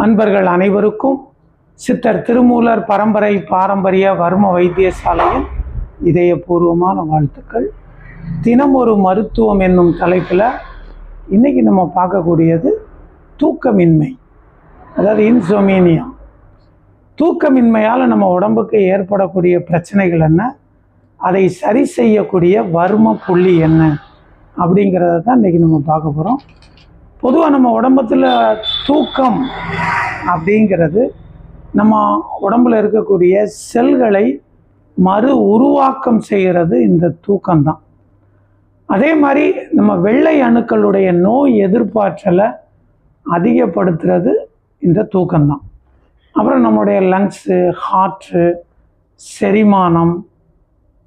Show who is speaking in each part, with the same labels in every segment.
Speaker 1: அன்பர்கள் அனைவருக்கும் சித்தர் திருமூலர் பரம்பரை பாரம்பரிய வர்ம வைத்தியசாலையின் இதயபூர்வமான வாழ்த்துக்கள். தினம் ஒரு மருத்துவம் என்னும் தலைப்பில் இன்றைக்கி நம்ம பார்க்கக்கூடியது தூக்கமின்மை, அதாவது இன்சோமீனியா. தூக்கமின்மையால் நம்ம உடம்புக்கு ஏற்படக்கூடிய பிரச்சனைகள் என்ன, அதை சரி செய்யக்கூடிய வர்ம புள்ளி என்ன அப்படிங்கிறத தான் இன்றைக்கி நம்ம பார்க்க போகிறோம். பொதுவாக நம்ம உடம்புல தூக்கம் அப்படிங்கிறது நம்ம உடம்புல இருக்கக்கூடிய செல்களை மறு உருவாக்கம் செய்கிறது இந்த தூக்கம்தான். அதே மாதிரி நம்ம வெள்ளை அணுக்களுடைய நோய் எதிர்ப்பாற்றலை அதிகப்படுத்துறது இந்த தூக்கம்தான். அப்புறம் நம்முடைய லங்ஸு, ஹார்ட்டு, செரிமானம்,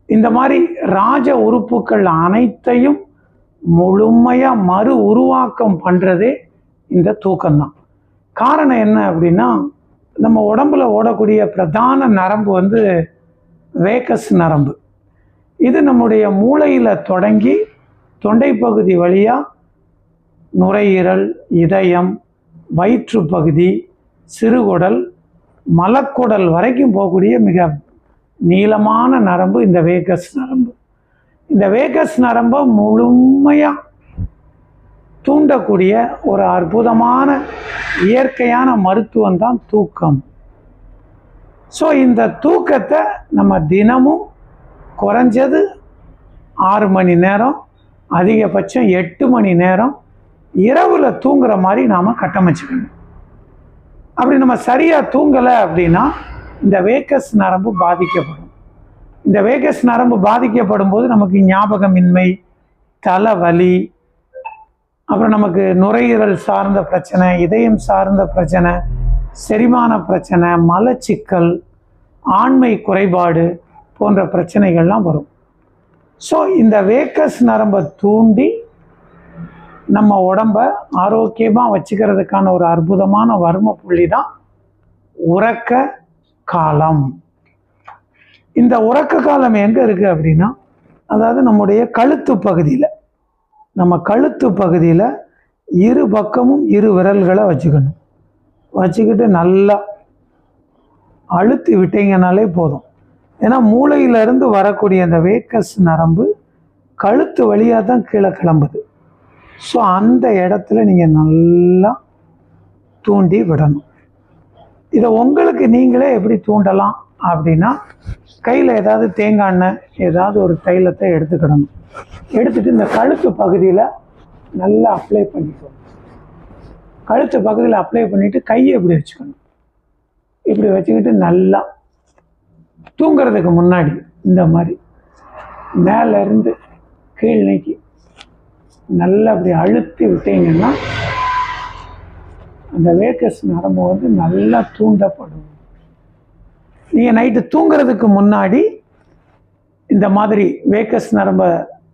Speaker 1: இந்த மாதிரி ராஜ உறுப்புகள் அனைத்தையும் முழுமையாக மறு உருவாக்கம் பண்ணுறதே இந்த தூக்கம்தான். காரணம் என்ன அப்படின்னா, நம்ம உடம்புல ஓடக்கூடிய பிரதான நரம்பு வேகஸ் நரம்பு. இது நம்முடைய மூளையில் தொடங்கி தொண்டை பகுதி வழியாக நுரையீரல், இதயம், வயிற்று பகுதி, சிறுகுடல், மலக்குடல் வரைக்கும் போகக்கூடிய மிக நீளமான நரம்பு இந்த வேகஸ் நரம்பு. இந்த வேகஸ் நரம்பை முழுமையாக தூண்டக்கூடிய ஒரு அற்புதமான இயற்கையான மருத்துவம் தான் தூக்கம். ஸோ இந்த தூக்கத்தை நம்ம தினமும் குறைஞ்சது 6 மணி நேரம், அதிகபட்சம் 8 மணி நேரம் இரவில் தூங்குற மாதிரி நாம் கட்டமைச்சுக்கணும். அப்படி நம்ம சரியாக தூங்கலை அப்படின்னா இந்த வேகஸ் நரம்பு பாதிக்கப்படும். இந்த வேகஸ் நரம்பு பாதிக்கப்படும் போது நமக்கு ஞாபகமின்மை, தலைவலி, அப்புறம் நமக்கு நுரையீரல் சார்ந்த பிரச்சனை, இதயம் சார்ந்த பிரச்சனை, செரிமான பிரச்சனை, மலச்சிக்கல், ஆண்மை குறைபாடு போன்ற பிரச்சனைகள்லாம் வரும். ஸோ இந்த வேகஸ் நரம்பை தூண்டி நம்ம உடம்பை ஆரோக்கியமாக வச்சுக்கிறதுக்கான ஒரு அற்புதமான வர்ம புள்ளி தான் உறக்க காலம். இந்த உறக்க காலம் எங்கே இருக்குது அப்படின்னா, அதாவது நம்முடைய கழுத்து பகுதியில், நம்ம கழுத்து பகுதியில் இரு பக்கமும் 2 விரல்களை வச்சுக்கணும். வச்சுக்கிட்டு நல்லா அழுத்தி விட்டீங்கனாலே போதும். ஏன்னா மூளையிலிருந்து வரக்கூடிய அந்த வேகஸ் நரம்பு கழுத்து வழியாக தான் கீழே கிளம்புது. ஸோ அந்த இடத்துல நீங்கள் நல்லா தூண்டி விடணும். இதை உங்களுக்கு நீங்களே எப்படி தூண்டலாம் அப்படின்னா, கையில் ஏதாவது தேங்காய் எண்ணெய், ஏதாவது ஒரு தைலத்தை எடுத்துக்கிடணும். எடுத்துகிட்டு இந்த கழுத்து பகுதியில் நல்லா அப்ளை பண்ணிக்கணும். கழுத்து பகுதியில் அப்ளை பண்ணிவிட்டு கையை இப்படி வச்சுக்கணும். இப்படி வச்சுக்கிட்டு நல்லா தூங்கிறதுக்கு முன்னாடி இந்த மாதிரி மேலேருந்து கீழ் நீக்கி நல்லா அப்படி அழுத்தி விட்டீங்கன்னா அந்த வேகஸ் நரம்பு நல்லா தூண்டப்படும். நீங்கள் நைட்டு தூங்கிறதுக்கு முன்னாடி இந்த மாதிரி வேகஸ் நரம்பை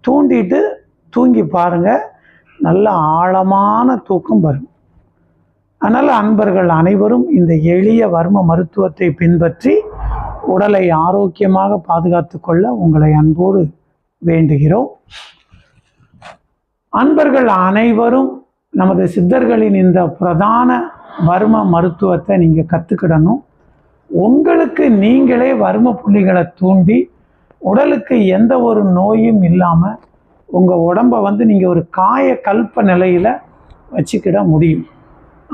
Speaker 1: தூண்டிட்டு தூங்கி பாருங்கள், நல்ல ஆழமான தூக்கம் வரும். அதனால் அன்பர்கள் அனைவரும் இந்த எளிய வர்ம மருத்துவத்தை பின்பற்றி உடலை ஆரோக்கியமாக பாதுகாத்து கொள்ள உங்களை அன்போடு வேண்டுகிறோம். அன்பர்கள் அனைவரும் நமது சித்தர்களின் இந்த பிரதான வர்ம மருத்துவத்தை நீங்கள் கற்றுக்கிடணும். உங்களுக்கு நீங்களே வர்ம புள்ளிகளை தூண்டி உடலுக்கு எந்த ஒரு நோயும் இல்லாமல் உங்கள் உடம்பை நீங்கள் ஒரு காய கல்ப நிலையில் வச்சுக்கிட முடியும்.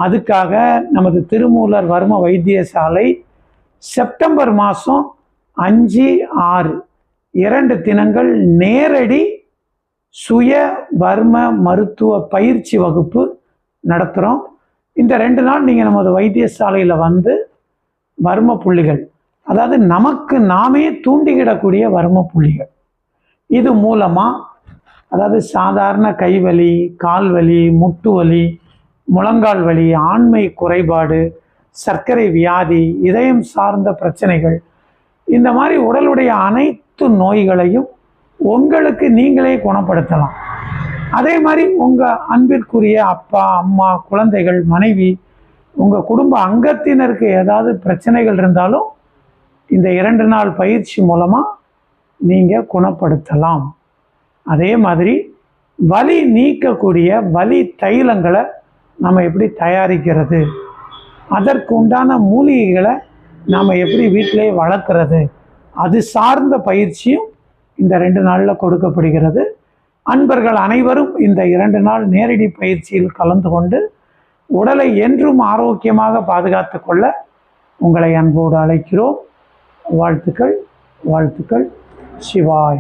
Speaker 1: அதுக்காக நமது திருமூலர் வர்ம வைத்தியசாலை செப்டம்பர் மாதம் 5, 6 2 தினங்கள் நேரடி சுய வர்ம மருத்துவ பயிற்சி வகுப்பு நடத்துகிறோம். இந்த 2 நாள் நீங்கள் நமது வைத்தியசாலையில் வர்ம புள்ளிகள், அதாவது நமக்கு நாமே தூண்டிக்கிடக்கூடிய வர்ம புள்ளிகள், இது மூலமாக அதாவது சாதாரண கைவலி, கால்வலி, முட்டு வலி, முழங்கால் வலி, ஆண்மை குறைபாடு, சர்க்கரை வியாதி, இதயம் சார்ந்த பிரச்சனைகள், இந்த மாதிரி உடலுடைய அனைத்து நோய்களையும் உங்களுக்கு நீங்களே குணப்படுத்தலாம். அதே மாதிரி உங்கள் அன்பிற்குரிய அப்பா, அம்மா, குழந்தைகள், மனைவி, உங்கள் குடும்ப அங்கத்தினருக்கு ஏதாவது பிரச்சனைகள் இருந்தாலும் இந்த 2 நாள் பயிற்சி மூலமாக நீங்கள் குணப்படுத்தலாம். அதே மாதிரி வலி நீக்கக்கூடிய வலி தைலங்களை நம்ம எப்படி தயாரிக்கிறது அதற்கு உண்டான மூலிகைகளை நாம் எப்படி வீட்டிலே வளர்க்குறது, அது சார்ந்த பயிற்சியும் இந்த 2 நாளில் கொடுக்கப்படுகிறது. அன்பர்கள் அனைவரும் இந்த 2 நாள் நேரடி பயிற்சியில் கலந்து கொண்டு உடலை என்றும் ஆரோக்கியமாக பாதுகாத்து கொள்ள உங்களை அன்போடு அழைக்கிறோம். வாழ்த்துக்கள், வாழ்த்துக்கள். சிவாய.